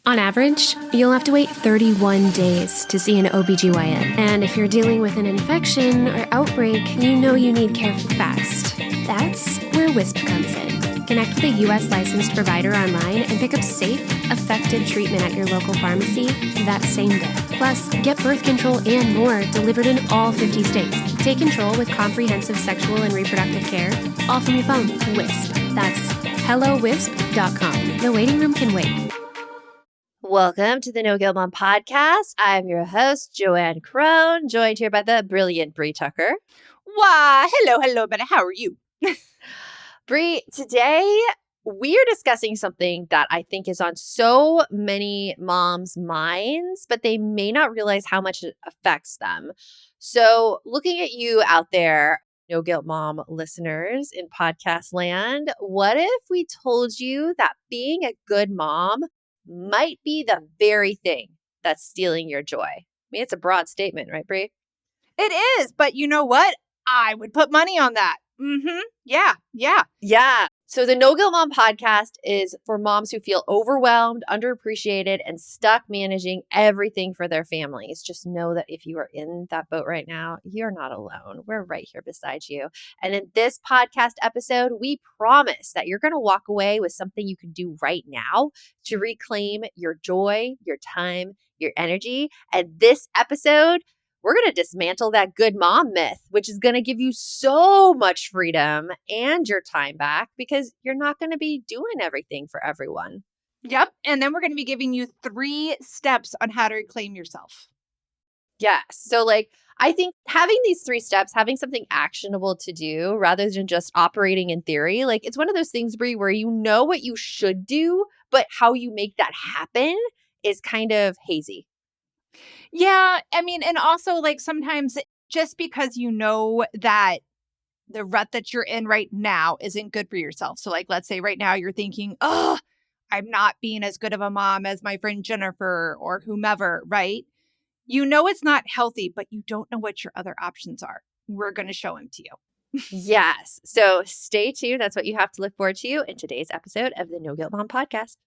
On average, you'll have to wait 31 days to see an OBGYN. And if you're dealing with an infection or outbreak, you know you need care fast. That's where Wisp comes in. Connect with a U.S. licensed provider online and pick up safe, effective treatment at your local pharmacy that same day. Plus, get birth control and more delivered in all 50 states. Take control with comprehensive sexual and reproductive care, all from your phone. Wisp. That's hellowisp.com. The waiting room can wait. Welcome to the No Guilt Mom podcast. I'm your host, Joanne Crone, joined here by the brilliant Bree Tucker. Why, hello, Bennett. How are you? Bree, today we are discussing something that I think is on so many moms' minds, but they may not realize how much it affects them. So looking at you out there, No Guilt Mom listeners in podcast land, what if we told you that being a good mom might be the very thing that's stealing your joy? I mean, it's a broad statement, right, Brie? It is, but you know what? I would put money on that. Yeah. So the No Guilt Mom podcast is for moms who feel overwhelmed, underappreciated, and stuck managing everything for their families. Just know that if you are in that boat right now, you're not alone. We're right here beside you. And in this podcast episode, we promise that you're going to walk away with something you can do right now to reclaim your joy, your time, your energy. And this episode, we're going to dismantle that good mom myth, which is going to give you so much freedom and your time back because you're not going to be doing everything for everyone. Yep. And then we're going to be giving you 3 steps on how to reclaim yourself. Yes. So I think having these 3 steps, having something actionable to do rather than just operating in theory, it's one of those things, Brie, where you know what you should do, but how you make that happen is kind of hazy. Yeah. I mean, and also sometimes just because you know that the rut that you're in right now isn't good for yourself. So let's say right now you're thinking, oh, I'm not being as good of a mom as my friend Jennifer or whomever, right? You know it's not healthy, but you don't know what your other options are. We're going to show them to you. Yes. So stay tuned. That's what you have to look forward to in today's episode of the No Guilt Mom podcast.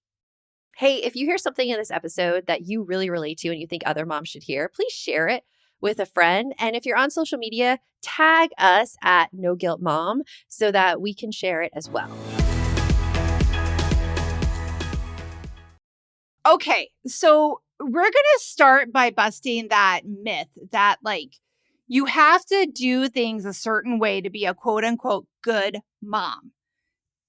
Hey, if you hear something in this episode that you really relate to and you think other moms should hear, please share it with a friend. And if you're on social media, tag us at No Guilt Mom so that we can share it as well. Okay, so we're going to start by busting that myth that you have to do things a certain way to be a quote unquote good mom.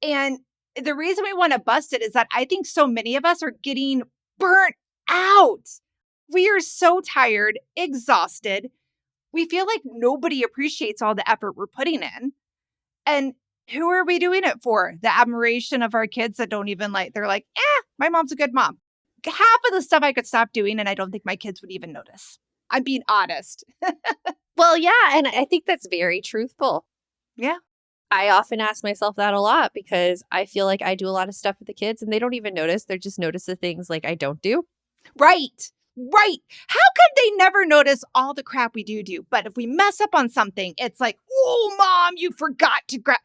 And the reason we want to bust it is that I think so many of us are getting burnt out. We are so tired, exhausted. We feel like nobody appreciates all the effort we're putting in. And who are we doing it for? The admiration of our kids that don't even they're like, my mom's a good mom. Half of the stuff I could stop doing and I don't think my kids would even notice. I'm being honest. Well, yeah, and I think that's very truthful. Yeah. I often ask myself that a lot because I feel like I do a lot of stuff with the kids and they don't even notice. They just notice the things I don't do. Right. How come they never notice all the crap we do? But if we mess up on something, it's like, oh, mom, you forgot to grab.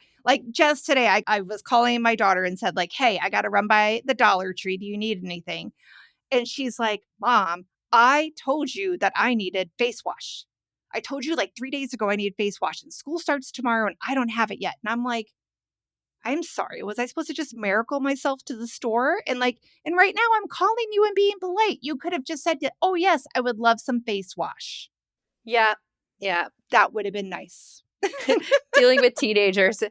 Just today, I was calling my daughter and said hey, I got to run by the Dollar Tree. Do you need anything? And she's like, Mom, I told you that I needed face wash. I told you 3 days ago I needed face wash and school starts tomorrow and I don't have it yet. And I'm like, I'm sorry. Was I supposed to just miracle myself to the store? And and right now I'm calling you and being polite. You could have just said, oh, yes, I would love some face wash. Yeah. That would have been nice. Dealing with teenagers.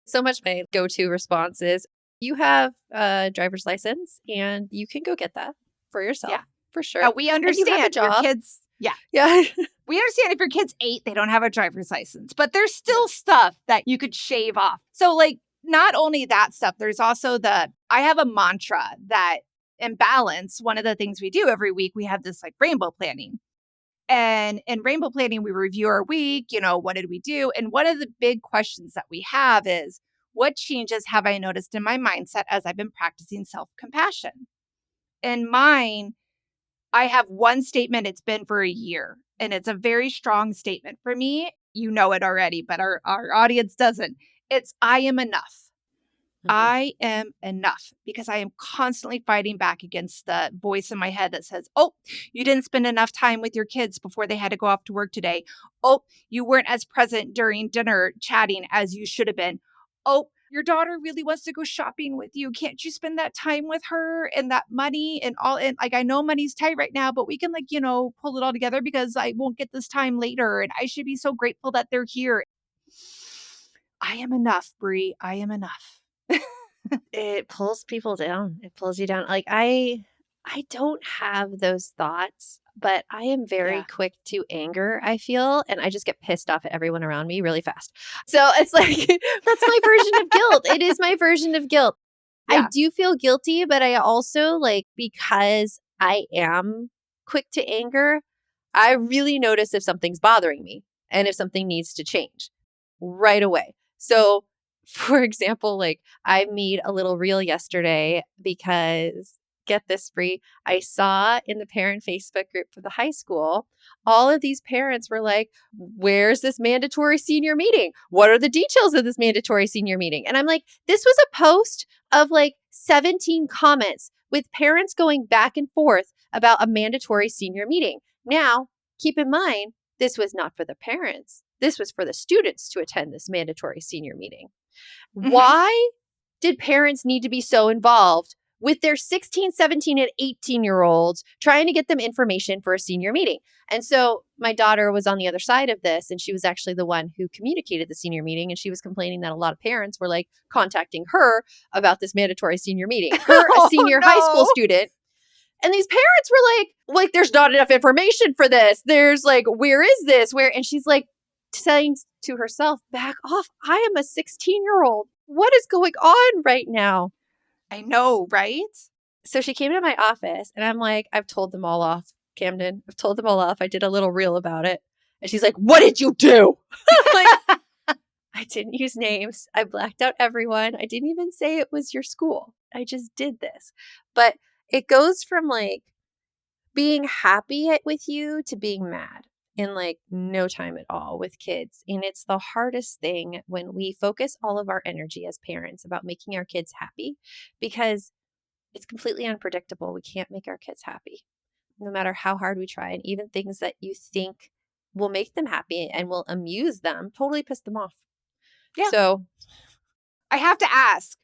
So much my go-to response is, you have a driver's license and you can go get that for yourself. Yeah. For sure. We understand your kids. Yeah. We understand if your kid's 8, they don't have a driver's license, but there's still stuff that you could shave off. So not only that stuff, there's also I have a mantra that in balance, one of the things we do every week, we have this rainbow planning. And in rainbow planning, we review our week, what did we do? And one of the big questions that we have is, what changes have I noticed in my mindset as I've been practicing self-compassion? In mine, I have one statement. It's been for a year, and it's a very strong statement for me. You know it already, but our audience doesn't. It's, I am enough. I am enough, because I am constantly fighting back against the voice in my head that says, oh, you didn't spend enough time with your kids before they had to go off to work today. Oh, you weren't as present during dinner chatting as you should have been. Oh, your daughter really wants to go shopping with you. Can't you spend that time with her and that money and all? And like, I know money's tight right now, but we can pull it all together because I won't get this time later. And I should be so grateful that they're here. I am enough, Brie. I am enough. It pulls people down. It pulls you down. Like I don't have those thoughts, but I am very Yeah. quick to anger, I feel, and I just get pissed off at everyone around me really fast. So it's like that's my version of guilt. It is my version of guilt. Yeah. I do feel guilty, but I also because I am quick to anger, I really notice if something's bothering me and if something needs to change right away. So, for example, I made a little reel yesterday because, get this, Bree, I saw in the parent Facebook group for the high school, all of these parents were like, where's this mandatory senior meeting? What are the details of this mandatory senior meeting? And I'm like, this was a post of 17 comments with parents going back and forth about a mandatory senior meeting. Now, keep in mind, this was not for the parents. This was for the students to attend this mandatory senior meeting. Mhm. Why did parents need to be so involved with their 16, 17, and 18-year-olds trying to get them information for a senior meeting? And so my daughter was on the other side of this, and she was actually the one who communicated the senior meeting, and she was complaining that a lot of parents were contacting her about this mandatory senior meeting. Her, a senior high school student. And these parents were like, there's not enough information for this. There's where is this? Where? And she's saying to herself, back off. I am a 16-year-old. What is going on right now? I know, right? So she came to my office and I'm like, I've told them all off, Camden. I've told them all off. I did a little reel about it. And she's like, what did you do? I didn't use names. I blacked out everyone. I didn't even say it was your school. I just did this. But it goes from being happy with you to being mad in no time at all with kids. And it's the hardest thing when we focus all of our energy as parents about making our kids happy, because it's completely unpredictable. We can't make our kids happy no matter how hard we try. And even things that you think will make them happy and will amuse them totally piss them off. Yeah. So I have to ask,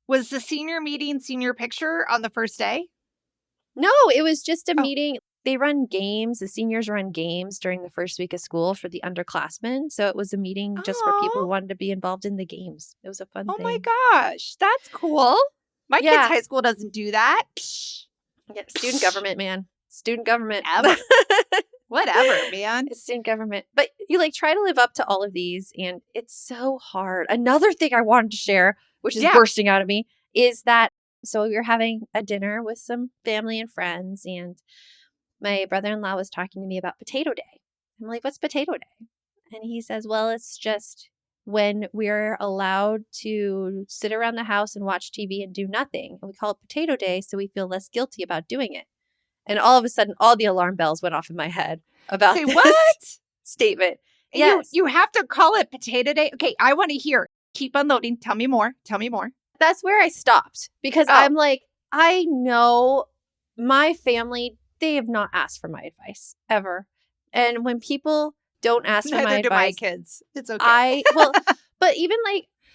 was the senior meeting senior picture on the first day? no, it was just a meeting. They run games. The seniors run games during the first week of school for the underclassmen. So it was a meeting just for people who wanted to be involved in the games. It was a fun thing. Oh my gosh, that's cool. My kid's high school doesn't do that. Yeah, student government, man. Student government. Whatever, man. It's student government. But you try to live up to all of these, and it's so hard. Another thing I wanted to share, which is bursting out of me, is that so we were having a dinner with some family and friends, and my brother-in-law was talking to me about potato day. I'm like, what's potato day? And he says, well, it's just when we're allowed to sit around the house and watch TV and do nothing. And we call it potato day so we feel less guilty about doing it. And all of a sudden, all the alarm bells went off in my head about this statement. Yes. You have to call it potato day? Okay, I want to hear. Keep unloading. Tell me more. Tell me more. That's where I stopped because I'm like, I know my family, they have not asked for my advice ever. And when people don't ask for my advice, my kids. It's okay. But even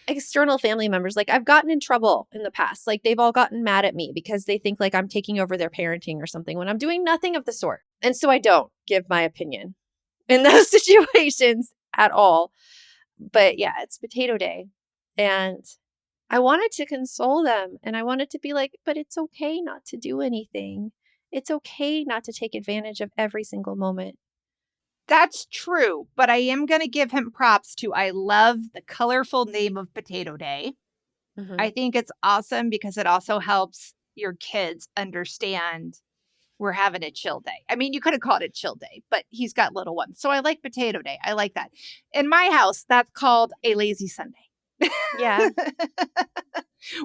external family members, I've gotten in trouble in the past. They've all gotten mad at me because they think I'm taking over their parenting or something when I'm doing nothing of the sort. And so I don't give my opinion in those situations at all. But yeah, it's potato day. And I wanted to console them and I wanted to be but it's okay not to do anything. It's okay not to take advantage of every single moment. That's true, but I am going to give him props to, I love the colorful name of Potato Day. Mm-hmm. I think it's awesome because it also helps your kids understand we're having a chill day. I mean, you could have called it chill day, but he's got little ones. So I like Potato Day. I like that. In my house, that's called a lazy Sunday. Yeah.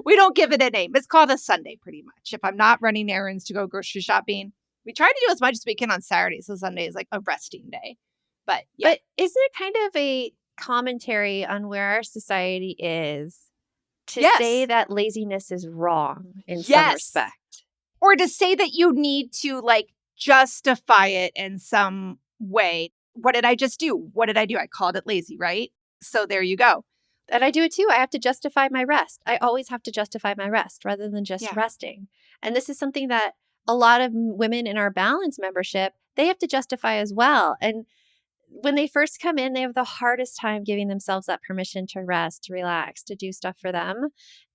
We don't give it a name. It's called a Sunday pretty much. If I'm not running errands to go grocery shopping, we try to do as much as we can on Saturdays. So Sunday is a resting day. But yeah. But isn't it kind of a commentary on where our society is to Yes. say that laziness is wrong in some Yes. respect. Or to say that you need to like justify it in some way. What did I just do? What did I do? I called it lazy, right? So there you go. And I do it too. I have to justify my rest. I always have to justify my rest rather than just Yeah. resting. And this is something that a lot of women in our balance membership, they have to justify as well. And when they first come in, they have the hardest time giving themselves that permission to rest, to relax, to do stuff for them.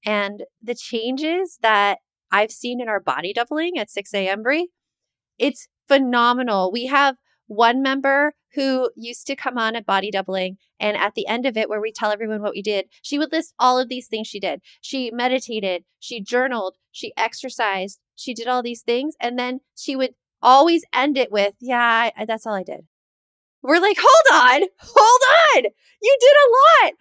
And the changes that I've seen in our body doubling at 6 a.m., Brie, it's phenomenal. We have one member who used to come on at body doubling, and at the end of it, where we tell everyone what we did, she would list all of these things she did. She meditated, she journaled, she exercised, she did all these things, and then she would always end it with, "Yeah, that's all I did." We're like, hold on. You did a lot.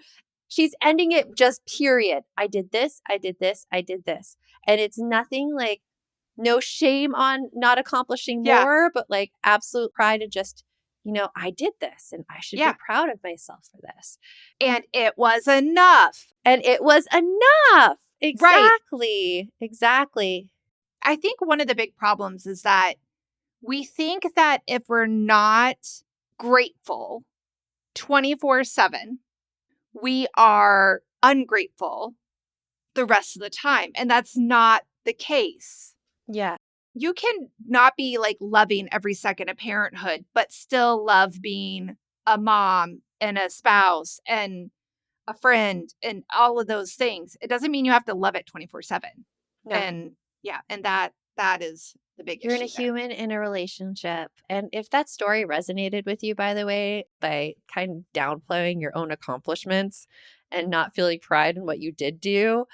She's ending it just period. I did this, I did this, I did this. And it's nothing like, no shame on not accomplishing more, but like absolute pride of just, I did this and I should be proud of myself for this. And it was enough. And it was enough. Exactly. Right. Exactly. I think one of the big problems is that we think that if we're not grateful 24/7, we are ungrateful the rest of the time. And that's not the case. Yeah. You can not be like loving every second of parenthood, but still love being a mom and a spouse and a friend and all of those things. It doesn't mean you have to love it 24/7. No. And that is the big You're issue. in a human in a relationship. And if that story resonated with you, by the way, by kind of downplaying your own accomplishments and not feeling pride in what you did do,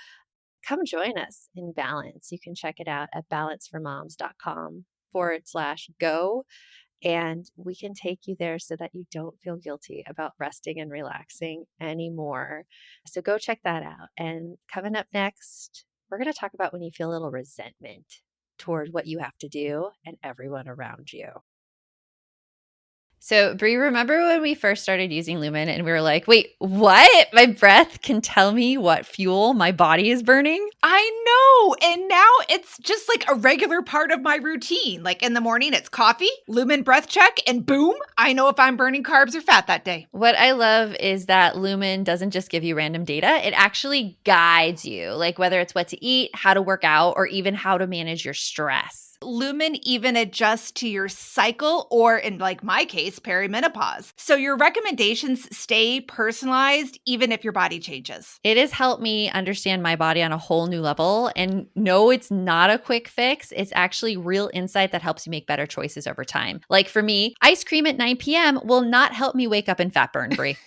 come join us in Balance. You can check it out at balanceformoms.com/go. And we can take you there so that you don't feel guilty about resting and relaxing anymore. So go check that out. And coming up next, we're going to talk about when you feel a little resentment toward what you have to do and everyone around you. So, Brie, remember when we first started using Lumen and we were like, wait, what? My breath can tell me what fuel my body is burning? I know. And now it's just like a regular part of my routine. Like in the morning, it's coffee, Lumen breath check, and boom, I know if I'm burning carbs or fat that day. What I love is that Lumen doesn't just give you random data. It actually guides you, like whether it's what to eat, how to work out, or even how to manage your stress. Lumen even adjusts to your cycle or, in like my case, perimenopause. So your recommendations stay personalized even if your body changes. It has helped me understand my body on a whole new level. And no, it's not a quick fix. It's actually real insight that helps you make better choices over time. Like for me, ice cream at 9 p.m. will not help me wake up and fat burn, Brie.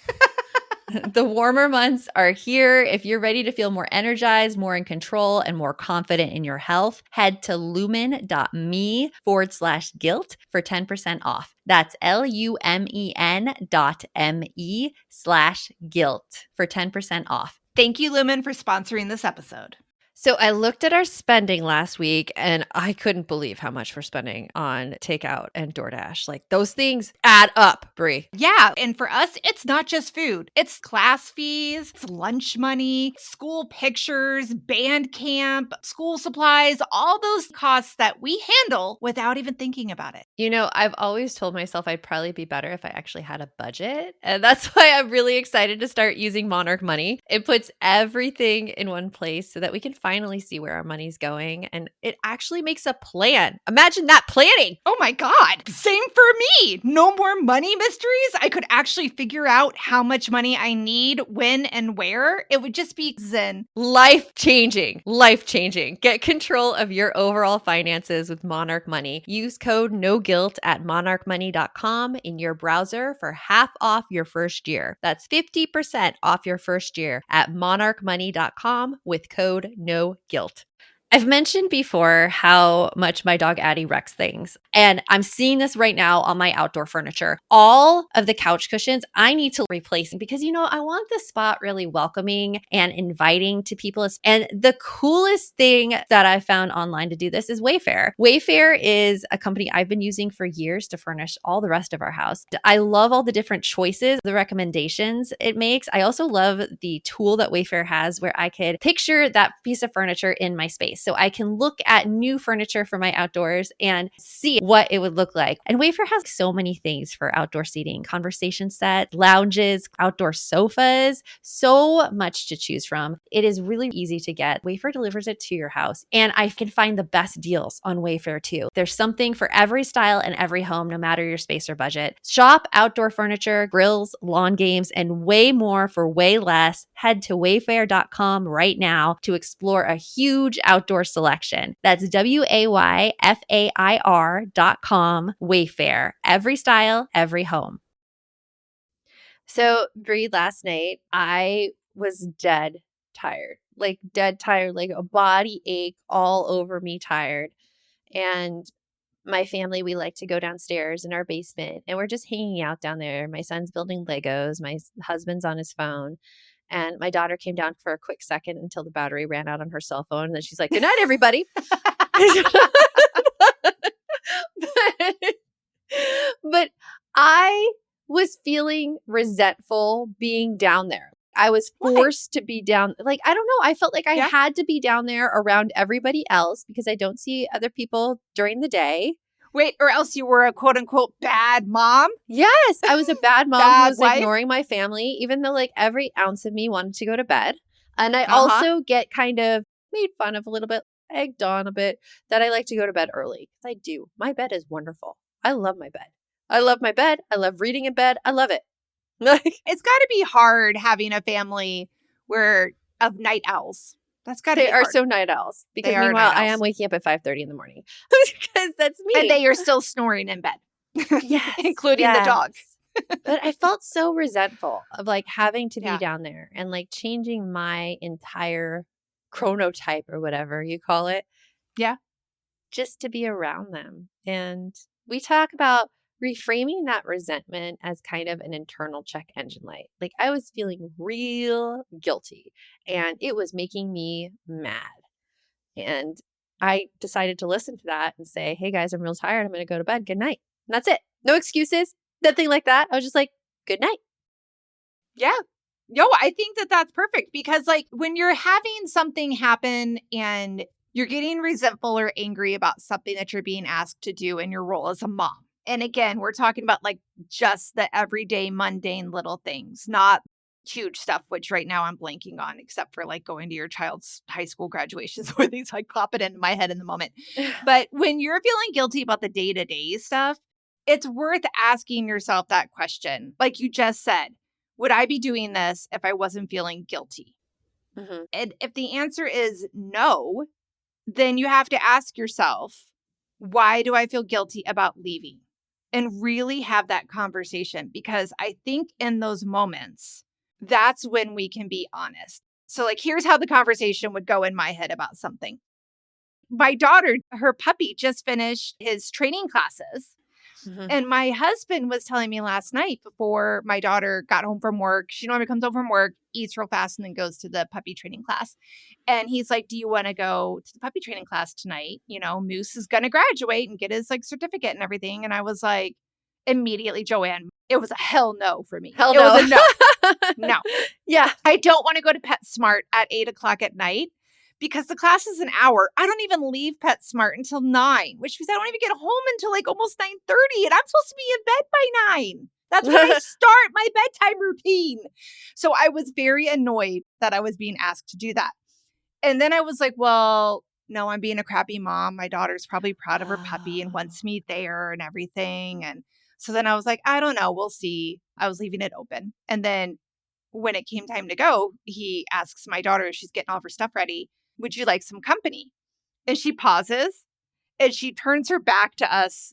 The warmer months are here. If you're ready to feel more energized, more in control, and more confident in your health, head to lumen.me/guilt for 10% off. That's lumen.me/guilt for 10% off. Thank you, Lumen, for sponsoring this episode. So I looked at our spending last week and I couldn't believe how much we're spending on takeout and DoorDash. Like those things add up, Brie. Yeah. And for us, it's not just food. It's class fees, it's lunch money, school pictures, band camp, school supplies, all those costs that we handle without even thinking about it. You know, I've always told myself I'd probably be better if I actually had a budget. And that's why I'm really excited to start using Monarch Money. It puts everything in one place so that we can finally see where our money's going. And it actually makes a plan. Imagine that planning. Oh my God. Same for me. No more money mysteries. I could actually figure out how much money I need, when, and where. It would just be zen. Life changing. Life changing. Get control of your overall finances with Monarch Money. Use code NOGUILT at monarchmoney.com in your browser for half off your first year. That's 50% off your first year at monarchmoney.com with code NOGUILT. I've mentioned before how much my dog Addie wrecks things. And I'm seeing this right now on my outdoor furniture. All of the couch cushions I need to replace because, I want the spot really welcoming and inviting to people. And the coolest thing that I found online to do this is Wayfair. Wayfair is a company I've been using for years to furnish all the rest of our house. I love all the different choices, the recommendations it makes. I also love the tool that Wayfair has where I could picture that piece of furniture in my space. So I can look at new furniture for my outdoors and see what it would look like. And Wayfair has so many things for outdoor seating, conversation set, lounges, outdoor sofas, so much to choose from. It is really easy to get. Wayfair delivers it to your house. And I can find the best deals on Wayfair too. There's something for every style and every home, no matter your space or budget. Shop outdoor furniture, grills, lawn games, and way more for way less. Head to wayfair.com right now to explore a huge outdoor selection. That's WAYFAIR.com, Wayfair. Every style, every home. So, Bree, last night I was dead tired, like a body ache all over me tired. And my family, we like to go downstairs in our basement and we're just hanging out down there. My son's building Legos, my husband's on his phone. And my daughter came down for a quick second until the battery ran out on her cell phone. And then she's like, "Good night, everybody." But I was feeling resentful being down there. I was forced to be down. Like, I don't know. I felt like I had to be down there around everybody else because I don't see other people during the day. Wait, or else you were a quote unquote bad mom? Yes, I was a bad mom Bad who was wife? ignoring my family, even though like every ounce of me wanted to go to bed. And I also get kind of made fun of a little bit, egged on a bit that I like to go to bed early. I do. My bed is wonderful. I love my bed. I love my bed. I love reading in bed. I love it. It's got to be hard having a family of night owls. That's got to be They hard. are so night owls because They are meanwhile night I owls. am waking up at 5:30 in the morning because that's me. And they are still snoring in bed. Yes, including the dogs. But I felt so resentful of like having to be Yeah. down there and like changing my entire chronotype or whatever you call it. Yeah. Just to be around them. And we talk about reframing that resentment as kind of an internal check engine light. Like I was feeling real guilty and it was making me mad. And I decided to listen to that and say, "Hey guys, I'm real tired. I'm going to go to bed. Good night." And that's it. No excuses. Nothing like that. I was just like, "Good night." Yeah. Yo, I think that that's perfect because like when you're having something happen and you're getting resentful or angry about something that you're being asked to do in your role as a mom. And again, we're talking about like just the everyday mundane little things, not huge stuff, which right now I'm blanking on, except for like going to your child's high school graduations where these like pop it into my head in the moment. But when you're feeling guilty about the day-to-day stuff, it's worth asking yourself that question. Like you just said, would I be doing this if I wasn't feeling guilty? Mm-hmm. And if the answer is no, then you have to ask yourself, why do I feel guilty about leaving? And really have that conversation because I think in those moments, that's when we can be honest. So, like, here's how the conversation would go in my head about something. My daughter, her puppy, just finished his training classes. Mm-hmm. And my husband was telling me last night before my daughter got home from work, she normally comes home from work, eats real fast, and then goes to the puppy training class. And he's like, "Do you want to go to the puppy training class tonight? You know, Moose is going to graduate and get his like certificate and everything." And I was like, immediately, Joanne, it was a hell no for me. Hell it no. was a no. No. Yeah. I don't want to go to PetSmart at 8:00 at night. Because the class is an hour. I don't even leave PetSmart until 9, which means I don't even get home until like almost 9:30. And I'm supposed to be in bed by 9. That's when I start my bedtime routine. So I was very annoyed that I was being asked to do that. And then I was like, well, no, I'm being a crappy mom. My daughter's probably proud of her puppy and wants me there and everything. And so then I was like, I don't know. We'll see. I was leaving it open. And then when it came time to go, he asks my daughter, she's getting all of her stuff ready, "Would you like some company?" And she pauses and she turns her back to us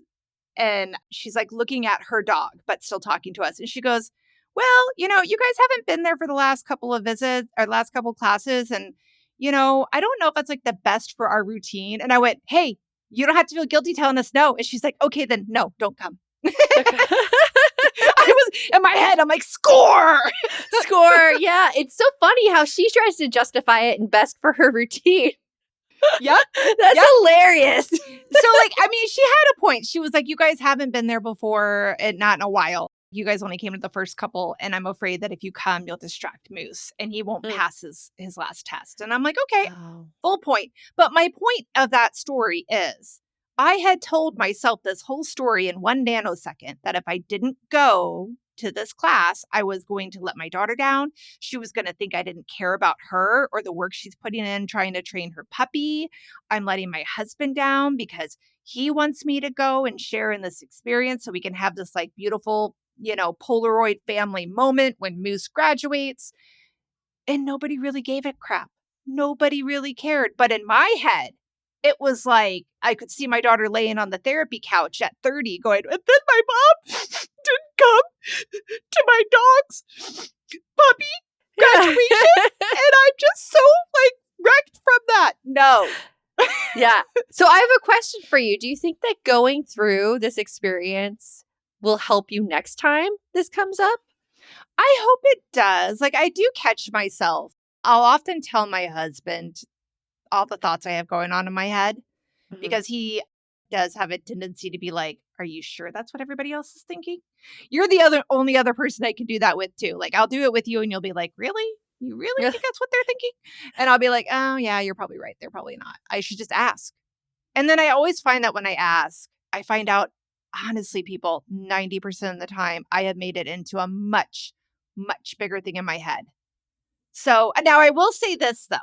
and she's like looking at her dog, but still talking to us. And she goes, "Well, you guys haven't been there for the last couple of visits or last couple classes. And, I don't know if that's like the best for our routine. And I went, hey, you don't have to feel guilty telling us no. And she's like, okay, then no, don't come. I was in my head, I'm like, score. Score. Yeah. It's so funny how she tries to justify it and best for her routine. Yep. That's hilarious. So she had a point. She was like, you guys haven't been there before and not in a while. You guys only came to the first couple. And I'm afraid that if you come, you'll distract Moose and he won't pass his last test. And I'm like, okay, full point. But my point of that story is I had told myself this whole story in 1 nanosecond that if I didn't go to this class, I was going to let my daughter down. She was going to think I didn't care about her or the work she's putting in trying to train her puppy. I'm letting my husband down because he wants me to go and share in this experience so we can have this like beautiful, Polaroid family moment when Moose graduates. And nobody really gave a crap. Nobody really cared. But in my head, it was like I could see my daughter laying on the therapy couch at 30 going, and then my mom didn't come to my dog's puppy graduation. And I'm just so like wrecked from that. No. Yeah. So I have a question for you. Do you think that going through this experience will help you next time this comes up? I hope it does. Like I do catch myself. I'll often tell my husband all the thoughts I have going on in my head because he does have a tendency to be like, are you sure that's what everybody else is thinking? You're the only other person I can do that with too. Like I'll do it with you and you'll be like, really? You really think that's what they're thinking? And I'll be like, oh yeah, you're probably right. They're probably not. I should just ask. And then I always find that when I ask, I find out, honestly, people, 90% of the time, I have made it into a much, much bigger thing in my head. So now I will say this though.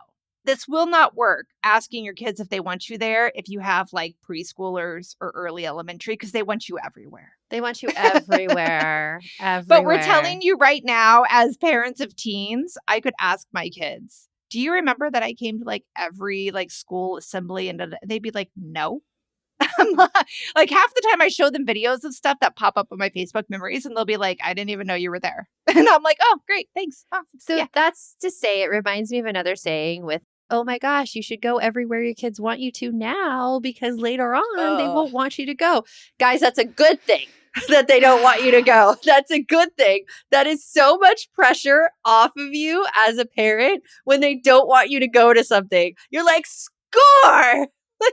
This will not work asking your kids if they want you there if you have like preschoolers or early elementary because they want you everywhere. They want you everywhere. But we're telling you right now, as parents of teens, I could ask my kids, do you remember that I came to like every like school assembly? And they'd be like, no. Like half the time I show them videos of stuff that pop up on my Facebook memories and they'll be like, I didn't even know you were there. And I'm like, oh, great. Thanks. Awesome. So that's to say, it reminds me of another saying with, oh my gosh, you should go everywhere your kids want you to now because later on they won't want you to go. Guys, that's a good thing that they don't want you to go. That's a good thing. That is so much pressure off of you as a parent when they don't want you to go to something. You're like, score.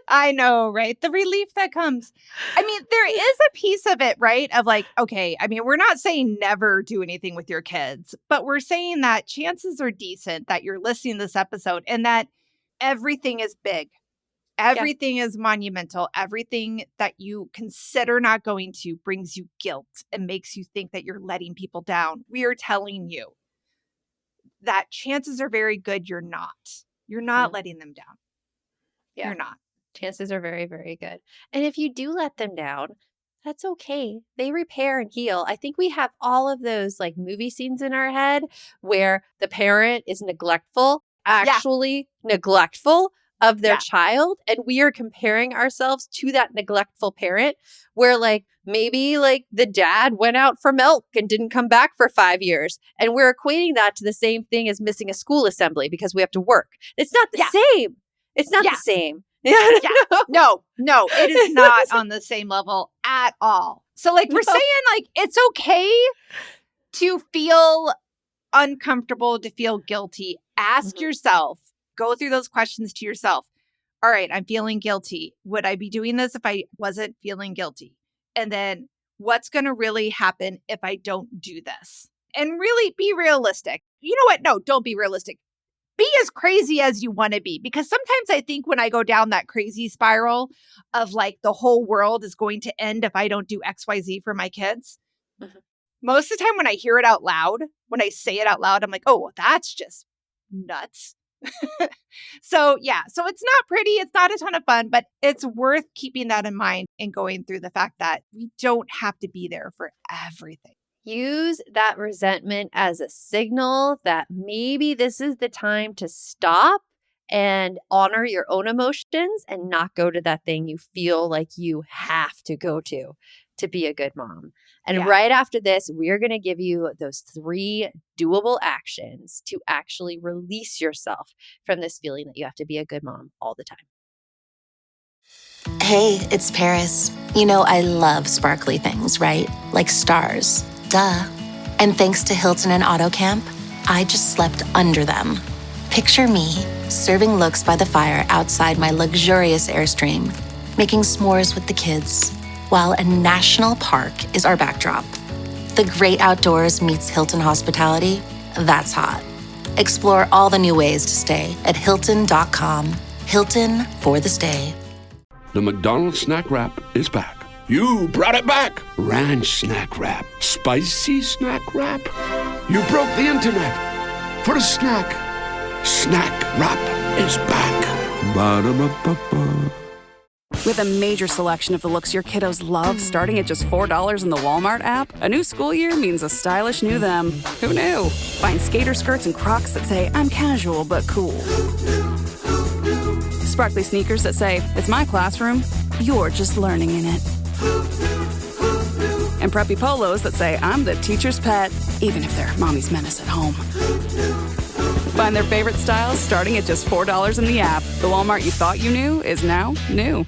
I know, right? The relief that comes. I mean, there is a piece of it, right? Of like, okay, I mean, we're not saying never do anything with your kids, but we're saying that chances are decent that you're listening to this episode and that everything is big. Everything is monumental. Everything that you consider not going to brings you guilt and makes you think that you're letting people down. We are telling you that chances are very good you're not. You're not letting them down. Yeah. You're not. Chances are very, very good. And if you do let them down, that's okay. They repair and heal. I think we have all of those like movie scenes in our head where the parent is neglectful, actually neglectful of their child. And we are comparing ourselves to that neglectful parent where like maybe like the dad went out for milk and didn't come back for 5 years. And we're equating that to the same thing as missing a school assembly because we have to work. It's not the same. It's not the same. No, it is not on the same level at all. So like we're saying like it's okay to feel uncomfortable, to feel guilty. Ask yourself, go through those questions to yourself. All right, I'm feeling guilty. Would I be doing this if I wasn't feeling guilty? And then what's going to really happen if I don't do this? And really be realistic. You know what? No, don't be realistic. Be as crazy as you want to be. Because sometimes I think when I go down that crazy spiral of like the whole world is going to end if I don't do XYZ for my kids. Most of the time when I hear it out loud, when I say it out loud, I'm like, oh, well, that's just nuts. So it's not pretty. It's not a ton of fun, but it's worth keeping that in mind and going through the fact that we don't have to be there for everything. Use that resentment as a signal that maybe this is the time to stop and honor your own emotions and not go to that thing you feel like you have to go to. to be a good mom. And Yeah. right after this, we're going to give you those 3 doable actions to actually release yourself from this feeling that you have to be a good mom all the time. Hey, it's Paris. You know, I love sparkly things, right? Like stars. Duh. And thanks to Hilton and AutoCamp, I just slept under them. Picture me, serving looks by the fire outside my luxurious Airstream, making s'mores with the kids, while a national park is our backdrop. The great outdoors meets Hilton hospitality. That's hot. Explore all the new ways to stay at Hilton.com. Hilton for the stay. The McDonald's snack wrap is back. You brought it back. Ranch snack wrap. Spicy snack wrap. You broke the internet. For a snack. Snack wrap is back. Ba-da-ba-ba-ba. With a major selection of the looks your kiddos love, starting at just $4 in the Walmart app, a new school year means a stylish new them. Who knew? Find skater skirts and Crocs that say, I'm casual but cool. Sparkly sneakers that say, it's my classroom, you're just learning in it. And preppy polos that say, I'm the teacher's pet, even if they're mommy's menace at home. Find their favorite styles starting at just $4 in the app. The Walmart you thought you knew is now new.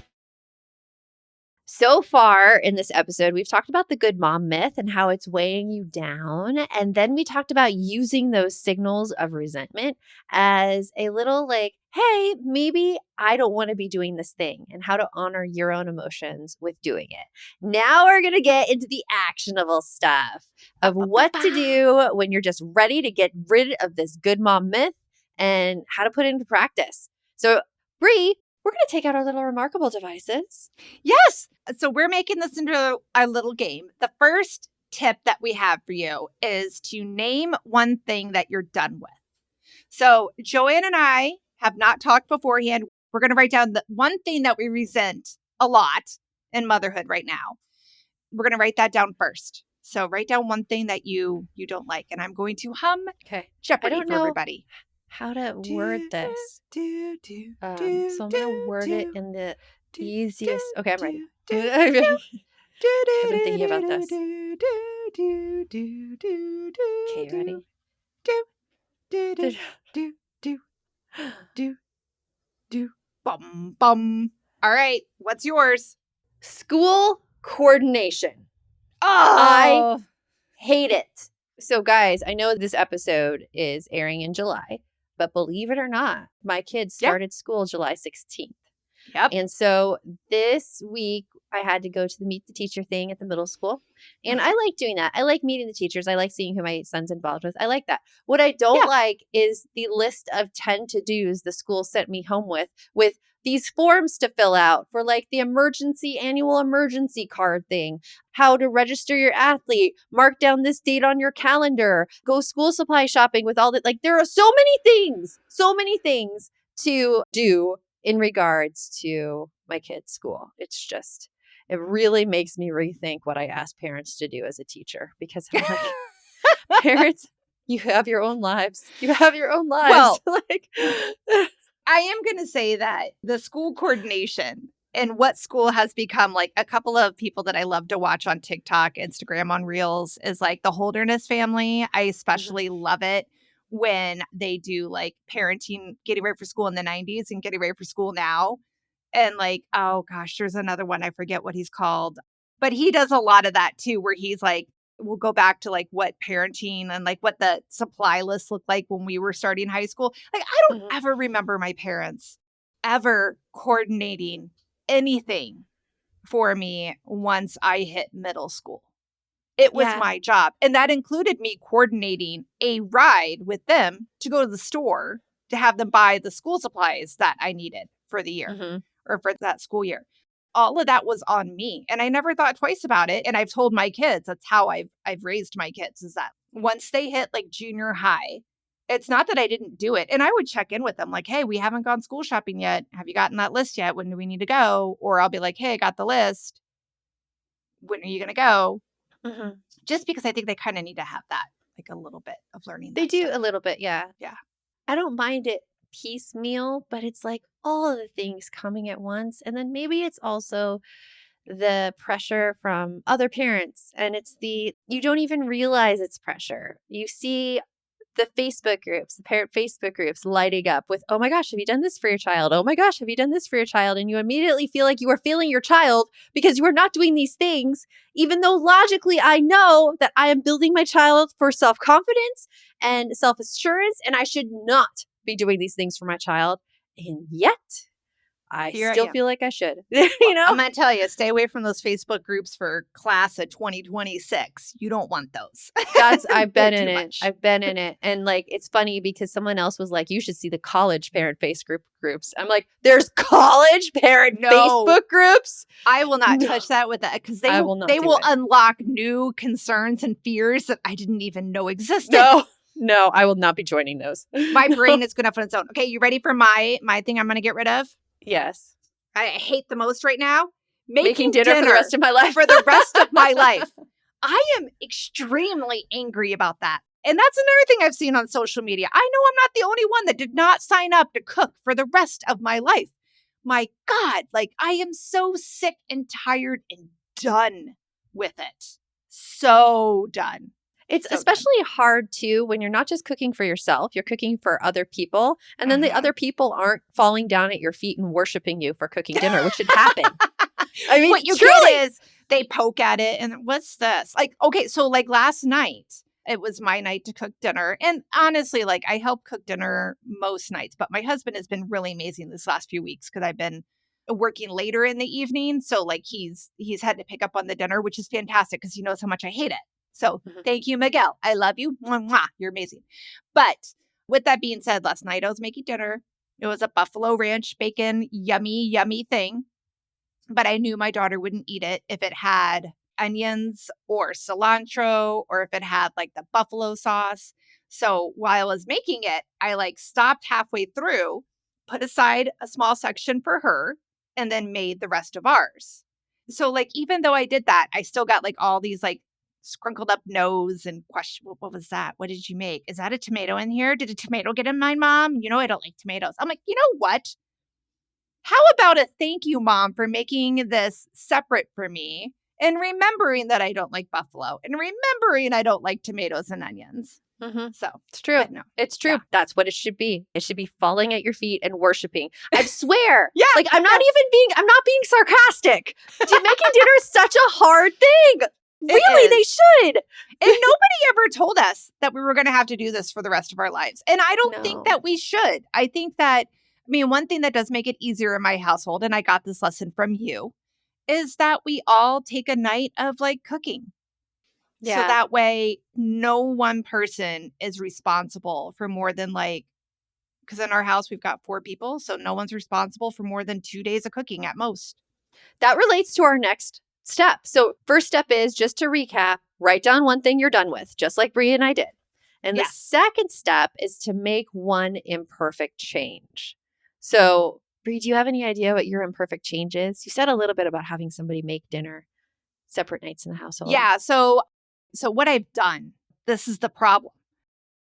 So far in this episode, we've talked about the good mom myth and how it's weighing you down. And then we talked about using those signals of resentment as a little like, hey, maybe I don't want to be doing this thing, and how to honor your own emotions with doing it. Now we're going to get into the actionable stuff of what to do when you're just ready to get rid of this good mom myth and how to put it into practice. So, Bree, we're going to take out our little remarkable devices. Yes. So we're making this into a little game. The first tip that we have for you is to name one thing that you're done with. So Joanne and I have not talked beforehand. We're going to write down the one thing that we resent a lot in motherhood right now. We're going to write that down first. So write down one thing that you don't like. And I'm going to hum Jeopardy for everybody. How to word this. So I'm going to word it in the easiest. Okay, I'm ready. I've been thinking about this. Okay, ready? Bum, bum. All right, what's yours? School coordination. Oh, I hate it. So, guys, I know this episode is airing in July, but believe it or not, my kids started school July 16th. Yep. And so this week I had to go to the meet the teacher thing at the middle school. And I like doing that. I like meeting the teachers. I like seeing who my son's involved with. I like that. What I don't like is the list of 10 to-dos the school sent me home with these forms to fill out for like the annual emergency card thing, how to register your athlete, mark down this date on your calendar, go school supply shopping with all that. Like there are so many things to do in regards to my kids' school. It's just, it really makes me rethink what I ask parents to do as a teacher, because I'm like, parents, you have your own lives. You have your own lives. Well, I am going to say that the school coordination and what school has become, like a couple of people that I love to watch on TikTok, Instagram, on Reels is like the Holderness family. I especially love it when they do like parenting, getting ready for school in the 90s and getting ready for school now. And like, oh gosh, there's another one. I forget what he's called, but he does a lot of that too, where he's like, we'll go back to like what parenting and like what the supply list looked like when we were starting high school. Like, I don't ever remember my parents ever coordinating anything for me once I hit middle school. It was my job. And that included me coordinating a ride with them to go to the store to have them buy the school supplies that I needed for the year or for that school year. All of that was on me. And I never thought twice about it. And I've told my kids, that's how I've raised my kids, is that once they hit like junior high, it's not that I didn't do it. And I would check in with them like, hey, we haven't gone school shopping yet. Have you gotten that list yet? When do we need to go? Or I'll be like, hey, I got the list. When are you going to go? Just because I think they kind of need to have that, like a little bit of learning. They do stuff. a little bit, yeah. Yeah. I don't mind it piecemeal, but it's like all of the things coming at once. And then maybe it's also the pressure from other parents. And you don't even realize it's pressure. You see the Facebook groups, the parent Facebook groups lighting up with, oh my gosh, have you done this for your child? Oh my gosh, have you done this for your child? And you immediately feel like you are failing your child because you are not doing these things, even though logically I know that I am building my child for self-confidence and self-assurance, and I should not be doing these things for my child. And yet, I Here I still am. feel like I should. Well, You know? I'm going to tell you, stay away from those Facebook groups for class of 2026. You don't want those. I've They're been in too it. much. I've been in it. And like, it's funny because someone else was like, you should see the college parent groups. I'm like, there's college parent No. Facebook groups? I will not No. touch that with that because I will not they do will it. unlock new concerns and fears that I didn't even know existed. No, I will not be joining those. My brain is going off on its own. Okay, you ready for my thing I'm going to get rid of? Yes. I hate the most right now. Making dinner for the rest of my life. For the rest of my life. I am extremely angry about that. And that's another thing I've seen on social media. I know I'm not the only one that did not sign up to cook for the rest of my life. My God, like I am so sick and tired and done with it. So done. It's So especially hard too when you're not just cooking for yourself, you're cooking for other people. And then the other people aren't falling down at your feet and worshiping you for cooking dinner, which should happen. I mean, what you truly. get is they poke at it and what's this? Like, okay, so like last night, it was my night to cook dinner. And honestly, like I help cook dinner most nights, but my husband has been really amazing this last few weeks because I've been working later in the evening. So like he's had to pick up on the dinner, which is fantastic because he knows how much I hate it. So thank you, Miguel. I love you. Mwah, mwah. You're amazing. But with that being said, last night I was making dinner. It was a buffalo ranch bacon, yummy, yummy thing. But I knew my daughter wouldn't eat it if it had onions or cilantro or if it had like the buffalo sauce. So while I was making it, I like stopped halfway through, put aside a small section for her, and then made the rest of ours. So like, even though I did that, I still got like all these like scrunkled up nose and question, what was that? What did you make? Is that a tomato in here? Did a tomato get in mine, Mom? You know, I don't like tomatoes. I'm like, you know what? How about a thank you, Mom, for making this separate for me and remembering that I don't like buffalo and remembering I don't like tomatoes and onions. So it's true. No, it's true. Yeah. That's what it should be. It should be falling at your feet and worshiping. I swear. Yeah. Like I'm not being sarcastic. Making dinner is such a hard thing. Really, they should. And nobody ever told us that we were going to have to do this for the rest of our lives. And I don't think that we should. I think that, I mean, one thing that does make it easier in my household, and I got this lesson from you, is that we all take a night of like cooking. Yeah. So that way, no one person is responsible for more than like, because in our house, we've got 4 people. So no one's responsible for more than 2 days of cooking at most. That relates to our next step. So first step is, just to recap, write down one thing you're done with, just like Brie and I did. And the second step is to make one imperfect change. So Brie, do you have any idea what your imperfect change is? You said a little bit about having somebody make dinner separate nights in the household. Yeah. So what I've done, this is the problem.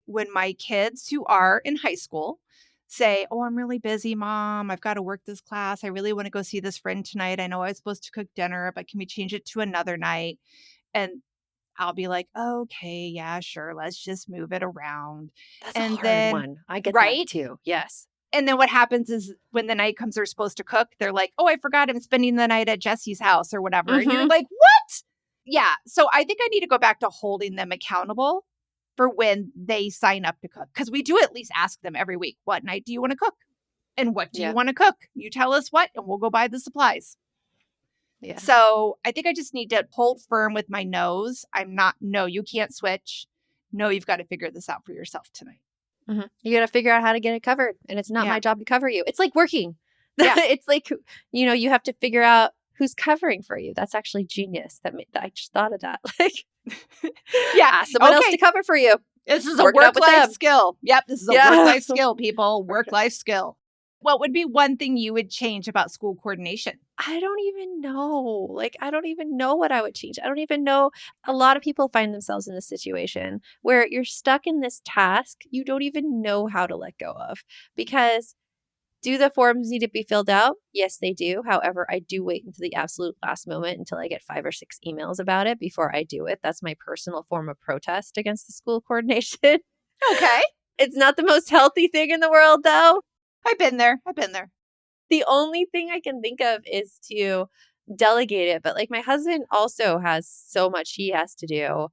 When my kids who are in high school say, oh, I'm really busy, Mom. I've got to work this class. I really want to go see this friend tonight. I know I was supposed to cook dinner, but can we change it to another night? And I'll be like, okay, yeah, sure. Let's just move it around. That's a hard one. I get that too. Yes. And then what happens is when the night comes they're supposed to cook, they're like, oh, I forgot I'm spending the night at Jesse's house or whatever. And you're like, what? Yeah. So I think I need to go back to holding them accountable for when they sign up to cook. Because we do at least ask them every week, what night do you want to cook? And what do you want to cook? You tell us what, and we'll go buy the supplies. Yeah. So I think I just need to hold firm with my no's. No, you can't switch. No, you've got to figure this out for yourself tonight. You got to figure out how to get it covered. And it's not my job to cover you. It's like working. Yeah. It's like, you have to figure out who's covering for you. That's actually genius. I just thought of that. Like, ask someone else to cover for you. This is a work-life skill. Yep, this is a work-life skill, people. Work-life skill. What would be one thing you would change about school coordination? I don't even know. Like, I don't even know what I would change. I don't even know. A lot of people find themselves in this situation where you're stuck in this task you don't even know how to let go of, because Do the forms need to be filled out? Yes, they do. However, I do wait until the absolute last moment until I get 5 or 6 emails about it before I do it. That's my personal form of protest against the school coordination. Okay. It's not the most healthy thing in the world, though. I've been there. The only thing I can think of is to delegate it. But like my husband also has so much he has to do.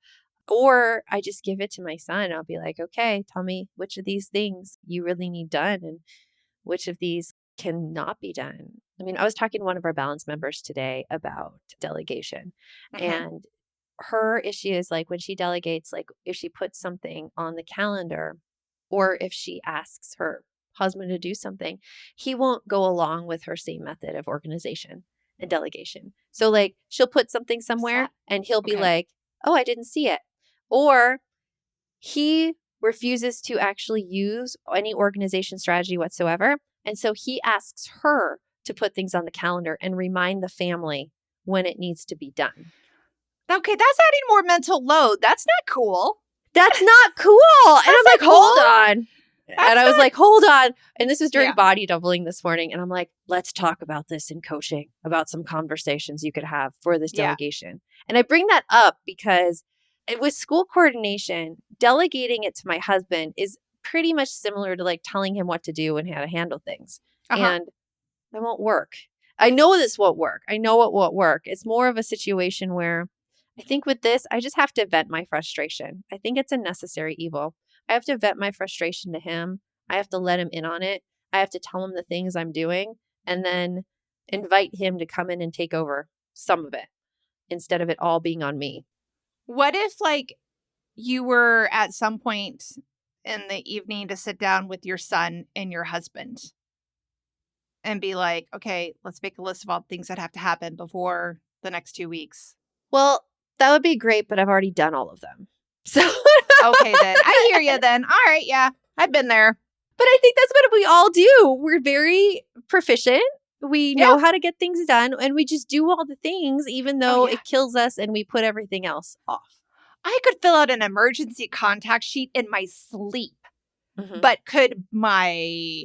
Or I just give it to my son. I'll be like, okay, tell me which of these things you really need done and which of these cannot be done. I mean, I was talking to one of our balance members today about delegation. And her issue is like when she delegates, like if she puts something on the calendar or if she asks her husband to do something, he won't go along with her same method of organization and delegation. So like she'll put something somewhere and he'll be like, oh, I didn't see it. Or he refuses to actually use any organization strategy whatsoever. And so he asks her to put things on the calendar and remind the family when it needs to be done. Okay, that's adding more mental load. That's not cool. That's not cool. And I'm like, hold on. And I was like, hold on. And this was during body doubling this morning. And I'm like, let's talk about this in coaching, about some conversations you could have for this delegation. And I bring that up because with school coordination, delegating it to my husband is pretty much similar to like telling him what to do and how to handle things. And that won't work. I know this won't work. I know it won't work. It's more of a situation where I think with this, I just have to vent my frustration. I think it's a necessary evil. I have to vent my frustration to him. I have to let him in on it. I have to tell him the things I'm doing and then invite him to come in and take over some of it instead of it all being on me. What if like you were at some point in the evening to sit down with your son and your husband and be like, okay, let's make a list of all the things that have to happen before the next 2 weeks? Well, that would be great, but I've already done all of them. So okay, then. I hear you then. All right, yeah. I've been there. But I think that's what we all do. We're very proficient. We know how to get things done and we just do all the things even though it kills us and we put everything else off. I could fill out an emergency contact sheet in my sleep. But could my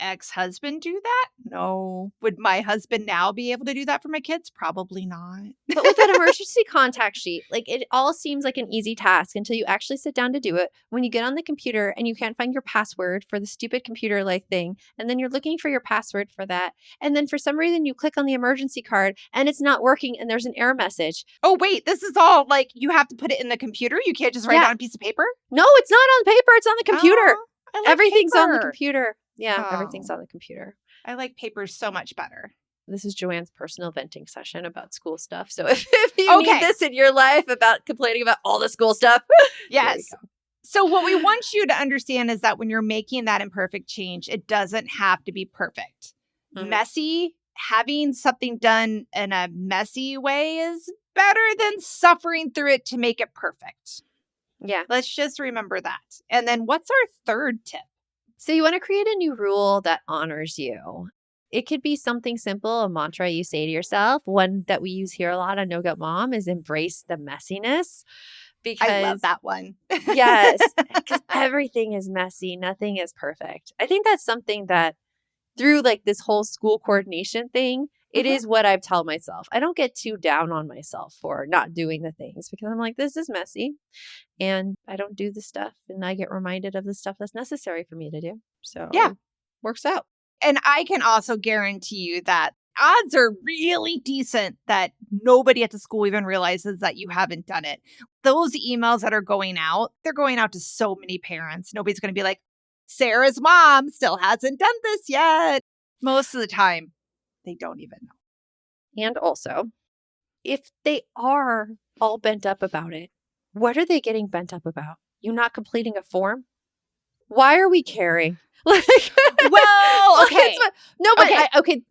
ex-husband do that? No. Would my husband now be able to do that for my kids? Probably not. But with that emergency contact sheet, like it all seems like an easy task until you actually sit down to do it. When you get on the computer and you can't find your password for the stupid computer like thing, and then you're looking for your password for that. And then for some reason you click on the emergency card and it's not working and there's an error message. Oh, wait, this is all like you have to put it in the computer? You can't just write it on a piece of paper? No, it's not on paper. It's on the computer. I like Everything's paper. on the computer. Yeah, everything's on the computer. I like paper so much better. This is Joanne's personal venting session about school stuff. So if you need this in your life about complaining about all the school stuff, yes. So what we want you to understand is that when you're making that imperfect change, it doesn't have to be perfect. Messy, having something done in a messy way is better than suffering through it to make it perfect. Yeah. Let's just remember that. And then what's our third tip? So you want to create a new rule that honors you. It could be something simple, a mantra you say to yourself. One that we use here a lot on No Gut Mom is embrace the messiness. Because I love that one. Yes, because everything is messy. Nothing is perfect. I think that's something that through like this whole school coordination thing, it is what I've told myself. I don't get too down on myself for not doing the things because I'm like, this is messy and I don't do the stuff and I get reminded of the stuff that's necessary for me to do. So works out. And I can also guarantee you that odds are really decent that nobody at the school even realizes that you haven't done it. Those emails that are going out, they're going out to so many parents. Nobody's going to be like, Sarah's mom still hasn't done this yet. Most of the time, they don't even know. And also, if they are all bent up about it, what are they getting bent up about? You not completing a form? Why are we caring? Like, well, okay.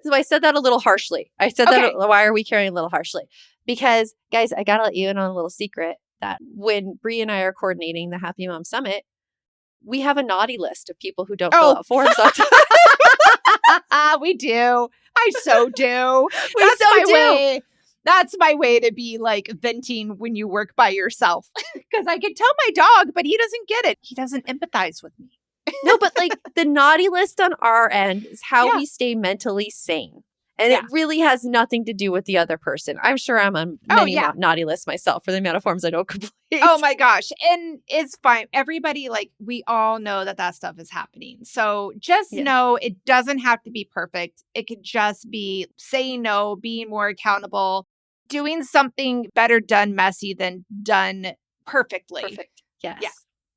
So I said that a little harshly. I said that, why are we caring a little harshly? Because, guys, I got to let you in on a little secret that when Bree and I are coordinating the Happy Mom Summit, we have a naughty list of people who don't fill out forms on time. We do. I so do. That's my way to be like venting when you work by yourself. Because I can tell my dog, but he doesn't get it. He doesn't empathize with me. No, but like the naughty list on our end is how Yeah. we stay mentally sane. And Yeah. it really has nothing to do with the other person. I'm sure I'm on Oh, many yeah. naughty lists myself for the amount of forms I don't complete. Oh my gosh. And it's fine. Everybody, like, we all know that stuff is happening. So just Yeah. know it doesn't have to be perfect. It could just be saying no, being more accountable, doing something better done messy than done perfectly. Perfect. Yes. Yeah.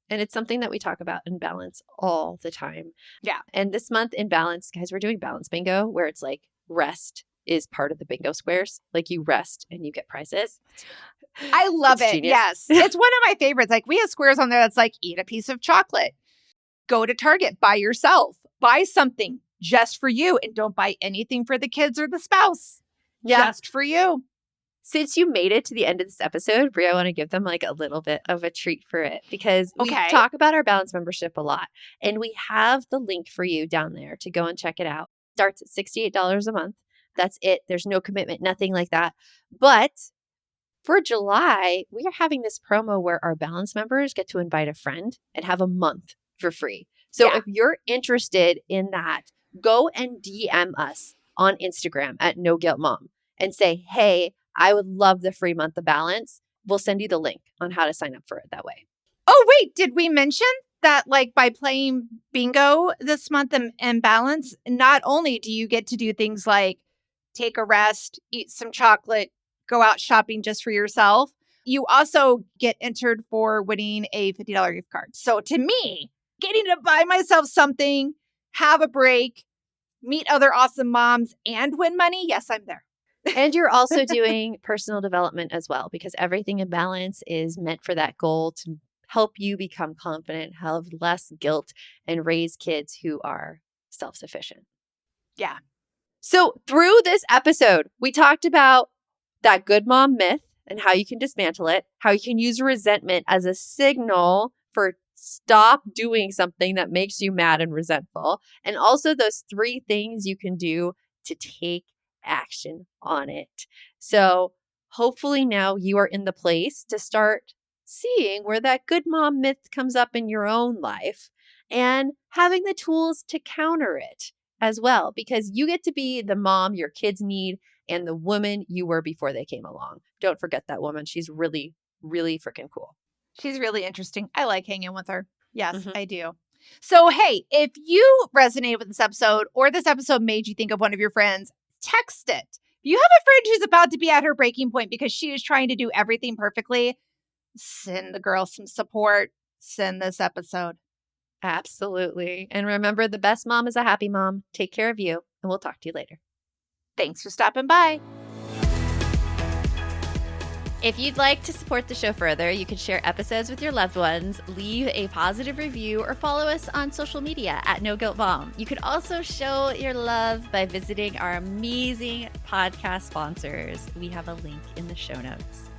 And it's something that we talk about in balance all the time. Yeah. And this month in balance, guys, we're doing balance bingo where it's like rest is part of the bingo squares. Like you rest and you get prizes. I love It's it. genius. Yes. It's one of my favorites. Like we have squares on there that's like eat a piece of chocolate, go to Target by yourself, buy something just for you, and don't buy anything for the kids or the spouse. Yeah. Just for you. Since you made it to the end of this episode, Brie, I want to give them like a little bit of a treat for it because we Okay. talk about our balance membership a lot. And we have the link for you down there to go and check it out. Starts at $68 a month. That's it. There's no commitment, nothing like that. But for July, we are having this promo where our balance members get to invite a friend and have a month for free. So Yeah. if you're interested in that, go and DM us on Instagram at No Guilt Mom and say, hey, I would love the free month of balance. We'll send you the link on how to sign up for it that way. Oh, wait, did we mention that like by playing bingo this month and balance, not only do you get to do things like take a rest, eat some chocolate, go out shopping just for yourself, you also get entered for winning a $50 gift card. So to me, getting to buy myself something, have a break, meet other awesome moms, and win money, yes, I'm there. And you're also doing personal development as well, because everything in balance is meant for that goal to help you become confident, have less guilt, and raise kids who are self-sufficient. Yeah. So through this episode, we talked about that good mom myth and how you can dismantle it, how you can use resentment as a signal for stop doing something that makes you mad and resentful, and also those 3 things you can do to take action on it. So hopefully now you are in the place to start seeing where that good mom myth comes up in your own life and having the tools to counter it as well, because you get to be the mom your kids need and the woman you were before they came along. Don't forget that woman. She's really, really freaking cool. She's really interesting. I like hanging with her. Yes, Mhm. I do. So, hey, if you resonated with this episode or this episode made you think of one of your friends, text it. If you have a friend who's about to be at her breaking point because she is trying to do everything perfectly, send the girl some support. Send this episode. Absolutely. And remember, the best mom is a happy mom. Take care of you, and we'll talk to you later. Thanks for stopping by. If you'd like to support the show further, you can share episodes with your loved ones, leave a positive review, or follow us on social media at No Guilt Mom. You could also show your love by visiting our amazing podcast sponsors. We have a link in the show notes.